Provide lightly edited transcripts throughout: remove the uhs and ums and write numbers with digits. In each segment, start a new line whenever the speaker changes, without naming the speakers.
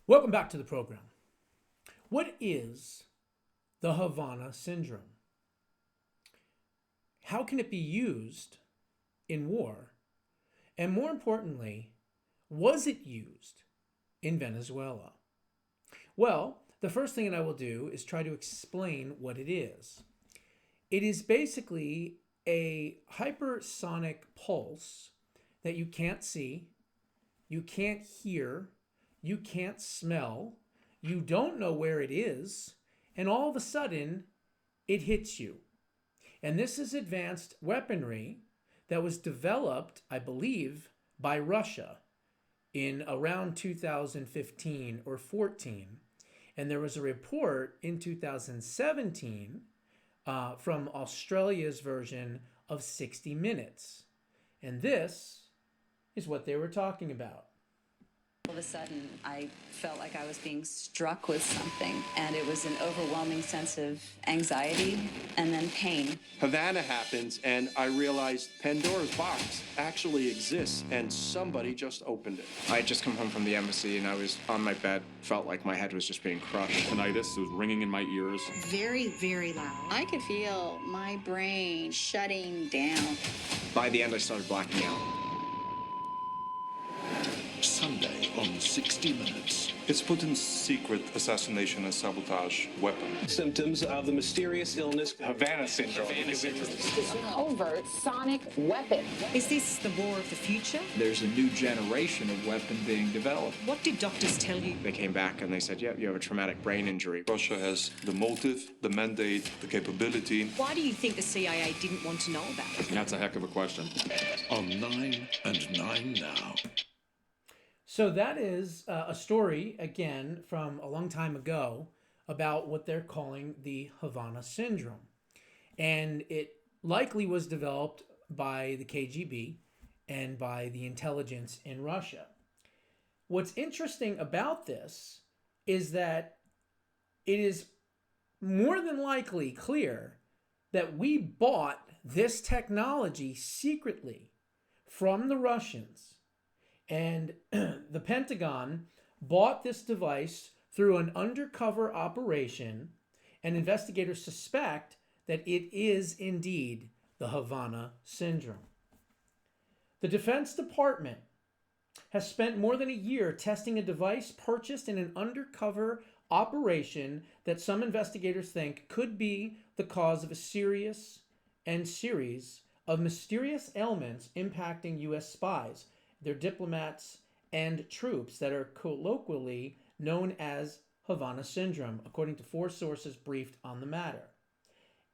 Welcome back to the program. What is the Havana syndrome? How can it be used in war? And more importantly, was it used in Venezuela? Well, the first thing that I will do is try to explain what it is. It is basically a hypersonic pulse that you can't see, you can't hear, you can't smell, you don't know where it is, and all of a sudden it hits you. And this is advanced weaponry that was developed, I believe, by Russia in around 2015 or 14. And there was a report in 2017 from Australia's version of 60 Minutes. And this is what they were talking about.
All of a sudden, I felt like I was being struck with something, and it was an overwhelming sense of anxiety and then pain.
Havana happens, and I realized Pandora's box actually exists, and somebody just opened it.
I had just come home from the embassy, and I was on my bed, felt like my head was just being crushed.
Tinnitus, it was ringing in my ears.
Very, very loud.
I could feel my brain shutting down.
By the end, I started blacking out.
Sunday on 60 Minutes.
It's Putin's secret assassination and sabotage weapon.
Symptoms of the mysterious illness
Havana syndrome.
It's an overt sonic weapon.
Is this the war of the future?
There's a new generation of weapon being developed.
What did doctors tell you?
They came back and they said, yeah, you have a traumatic brain injury.
Russia has the motive, the mandate, the capability.
Why do you think the CIA didn't want to know about it?
That's a heck of a question.
On 9 and 9 now.
So that is a story, again, from a long time ago about what they're calling the Havana syndrome. And it likely was developed by the KGB and by the intelligence in Russia. What's interesting about this is that it is more than likely clear that we bought this technology secretly from the Russians. And the Pentagon bought this device through an undercover operation, and investigators suspect that it is indeed the Havana syndrome. The Defense Department has spent more than a year testing a device purchased in an undercover operation that some investigators think could be the cause of a series of mysterious ailments impacting U.S. spies, their diplomats, and troops that are colloquially known as Havana syndrome, according to 4 sources briefed on the matter.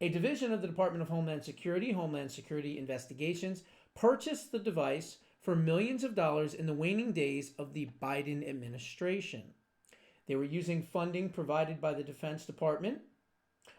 A division of the Department of Homeland Security Investigations, purchased the device for millions of dollars in the waning days of the Biden administration. They were using funding provided by the Defense Department.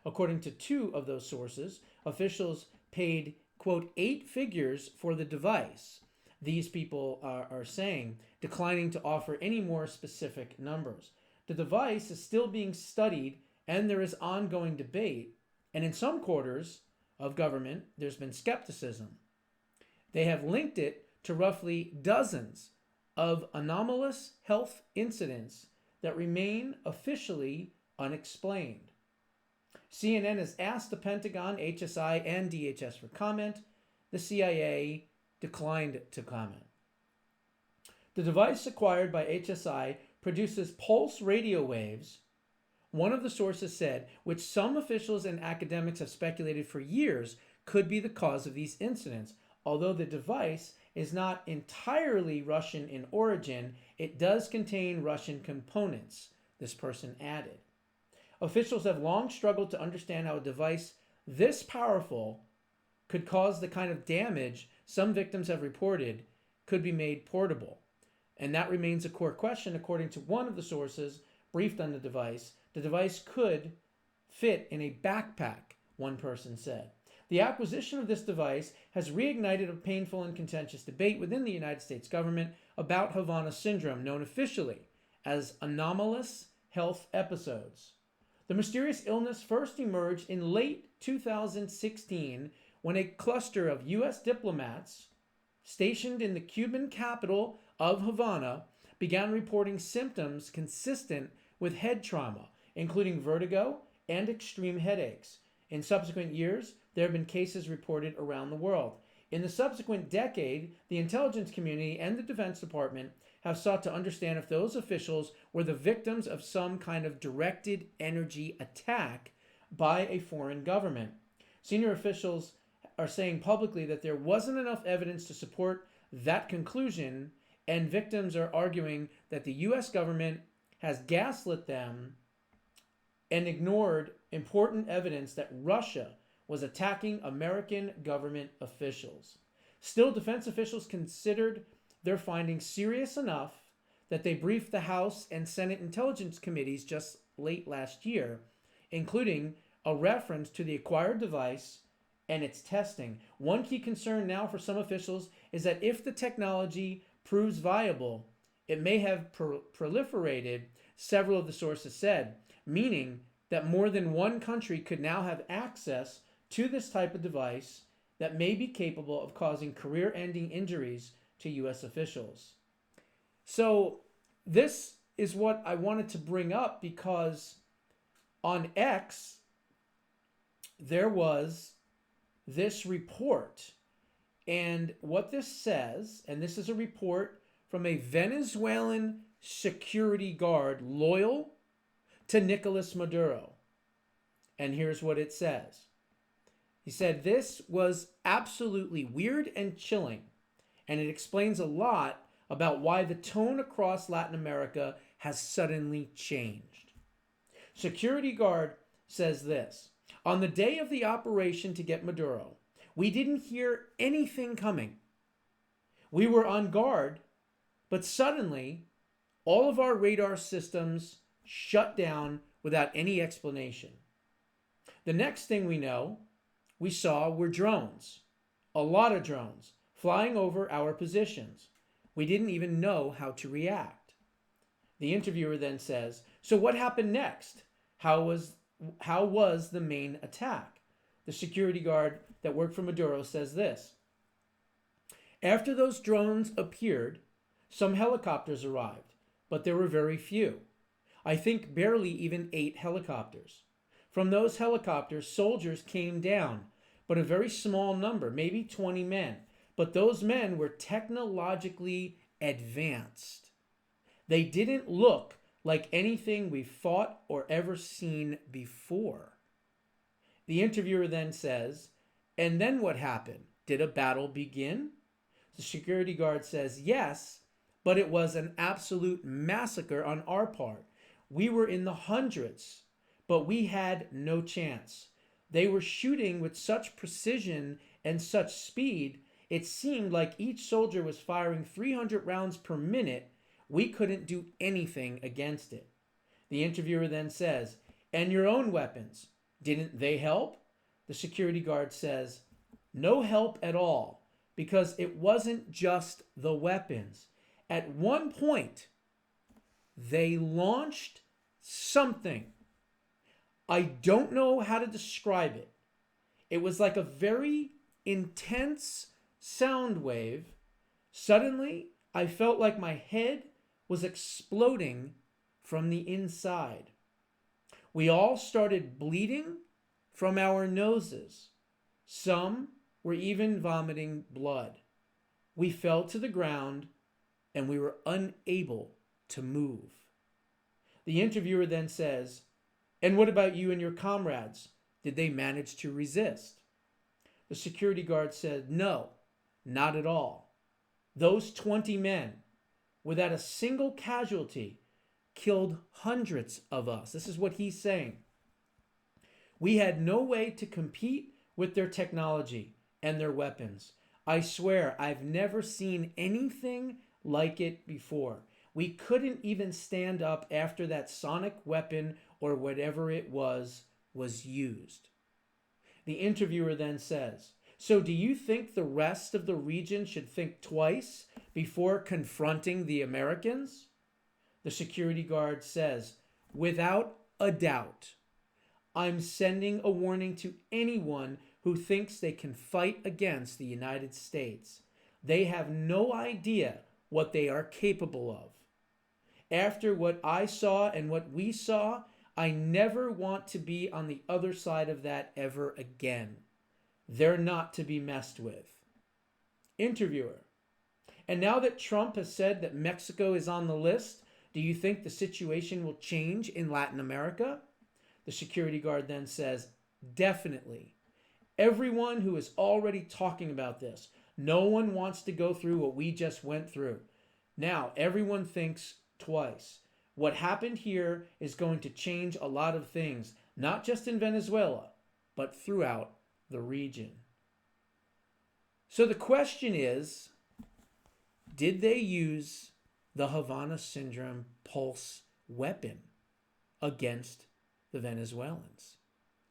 According to 2 of those sources, officials paid, quote, 8 figures for the device. These people are saying, declining to offer any more specific numbers. The device is still being studied, and there is ongoing debate. And in some quarters of government, there's been skepticism. They have linked it to roughly dozens of anomalous health incidents that remain officially unexplained. CNN has asked the Pentagon, HSI, and DHS for comment. The CIA declined to comment. The device acquired by HSI produces pulse radio waves, one of the sources said, which some officials and academics have speculated for years could be the cause of these incidents. Although the device is not entirely Russian in origin, it does contain Russian components, this person added. Officials have long struggled to understand how a device this powerful could cause the kind of damage some victims have reported could be made portable. And that remains a core question. According to one of the sources briefed on the device could fit in a backpack, one person said. The acquisition of this device has reignited a painful and contentious debate within the United States government about Havana syndrome, known officially as anomalous health episodes. The mysterious illness first emerged in late 2016 when a cluster of U.S. diplomats stationed in the Cuban capital of Havana began reporting symptoms consistent with head trauma, including vertigo and extreme headaches. In subsequent years, there have been cases reported around the world. In the subsequent decade, the intelligence community and the Defense Department have sought to understand if those officials were the victims of some kind of directed energy attack by a foreign government. Senior officials are saying publicly that there wasn't enough evidence to support that conclusion, and victims are arguing that the U.S. government has gaslit them and ignored important evidence that Russia was attacking American government officials. Still, defense officials considered their findings serious enough that they briefed the House and Senate Intelligence Committees just late last year, including a reference to the acquired device and its testing. One key concern now for some officials is that if the technology proves viable, it may have proliferated, several of the sources said, meaning that more than one country could now have access to this type of device that may be capable of causing career-ending injuries to U.S. officials. So this is what I wanted to bring up because on X, there was this report. And what this says, and this is a report from a Venezuelan security guard loyal to Nicolas Maduro. And here's what it says. He said, this was absolutely weird and chilling, and it explains a lot about why the tone across Latin America has suddenly changed. Security guard says this, on the day of the operation to get Maduro, we didn't hear anything coming. We were on guard, but suddenly all of our radar systems shut down without any explanation. The next thing we saw were drones, a lot of drones, flying over our positions. We didn't even know how to react. The interviewer then says, so what happened next? How was the main attack? The security guard that worked for Maduro says this. After those drones appeared, some helicopters arrived, but there were very few. I think barely even 8 helicopters. From those helicopters, soldiers came down, but a very small number, maybe 20 men. But those men were technologically advanced. They didn't look like anything we've fought or ever seen before. The interviewer then says, and then what happened? Did a battle begin? The security guard says, yes, but it was an absolute massacre on our part. We were in the hundreds, but we had no chance. They were shooting with such precision and such speed, it seemed like each soldier was firing 300 rounds per minute. We couldn't do anything against it. The interviewer then says, and your own weapons, didn't they help? The security guard says, no help at all, because it wasn't just the weapons. At one point, they launched something. I don't know how to describe it. It was like a very intense sound wave. Suddenly, I felt like my head was exploding from the inside. We all started bleeding from our noses. Some were even vomiting blood. We fell to the ground and we were unable to move. The interviewer then says, and what about you and your comrades? Did they manage to resist? The security guard said, no, not at all. Those 20 men, without a single casualty, killed hundreds of us. This is what he's saying. We had no way to compete with their technology and their weapons. I swear, I've never seen anything like it before. We couldn't even stand up after that sonic weapon or whatever it was used. The interviewer then says, so do you think the rest of the region should think twice before confronting the Americans? The security guard says, without a doubt, I'm sending a warning to anyone who thinks they can fight against the United States. They have no idea what they are capable of. after what I saw and what we saw, I never want to be on the other side of that ever again. They're not to be messed with. Interviewer. And now that Trump has said that Mexico is on the list, do you think the situation will change in Latin America? The security guard then says, definitely. Everyone who is already talking about this, no one wants to go through what we just went through. Now, everyone thinks twice. What happened here is going to change a lot of things, not just in Venezuela, but throughout the region. So the question is, did they use the Havana Syndrome pulse weapon against the Venezuelans?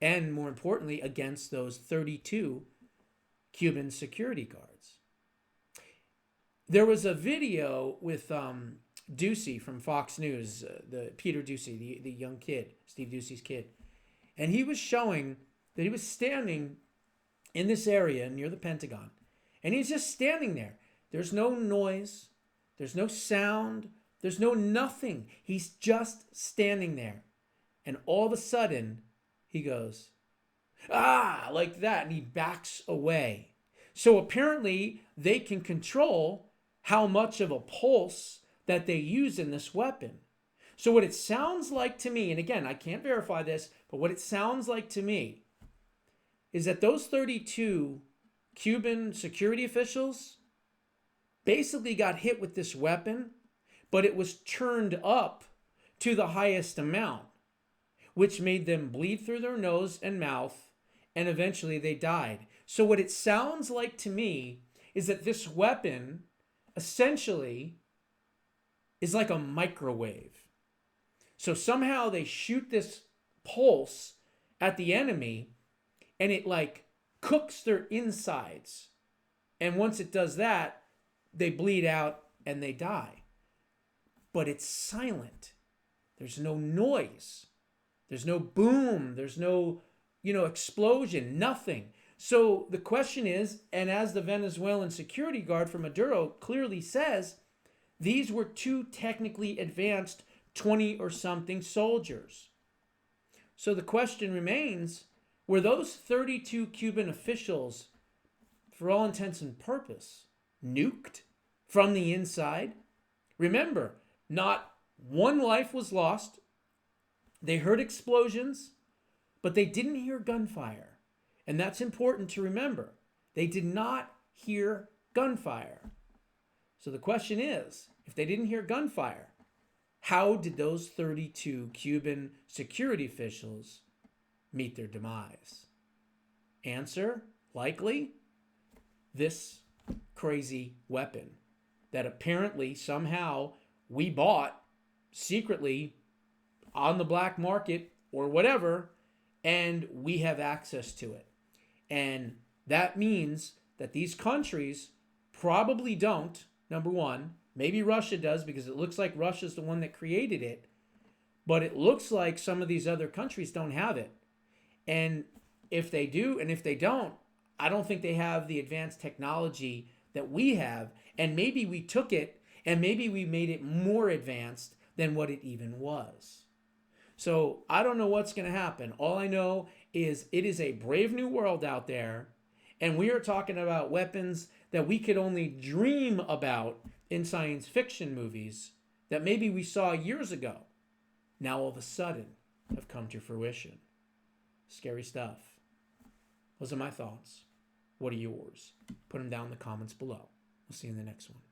And more importantly, against those 32 Cuban security guards. There was a video with Ducey from Fox News, the Peter Ducey, the young kid, Steve Ducey's kid. And he was showing that he was standing in this area near the Pentagon. And he's just standing there. There's no noise. There's no sound. There's no nothing. He's just standing there. And all of a sudden, he goes, ah, like that. And he backs away. So apparently, they can control how much of a pulse that they use in this weapon. So what it sounds like to me, and again, I can't verify this, but what it sounds like to me is that those 32 Cuban security officials basically got hit with this weapon, but it was turned up to the highest amount, which made them bleed through their nose and mouth, and eventually they died. So what it sounds like to me is that this weapon essentially is like a microwave. So somehow they shoot this pulse at the enemy and it like cooks their insides. And once it does that, they bleed out and they die. But it's silent. There's no noise. There's no boom. There's no, explosion, nothing. So the question is, and as the Venezuelan security guard for Maduro clearly says, these were two technically advanced 20 or something soldiers. So the question remains, were those 32 Cuban officials, for all intents and purpose, nuked from the inside? Remember, not one life was lost. They heard explosions, but they didn't hear gunfire. And that's important to remember. They did not hear gunfire. So the question is, if they didn't hear gunfire, how did those 32 Cuban security officials meet their demise? Answer, likely, this crazy weapon that apparently somehow we bought secretly on the black market or whatever, and we have access to it. And that means that these countries probably don't, number one. Maybe Russia does because it looks like Russia's the one that created it. But it looks like some of these other countries don't have it. And if they do and if they don't, I don't think they have the advanced technology that we have. And maybe we took it and maybe we made it more advanced than what it even was. So I don't know what's going to happen. All I know is it is a brave new world out there. And we are talking about weapons that we could only dream about in science fiction movies that maybe we saw years ago. Now all of a sudden have come to fruition. Scary stuff. Those are my thoughts. What are yours? Put them down in the comments below. We'll see you in the next one.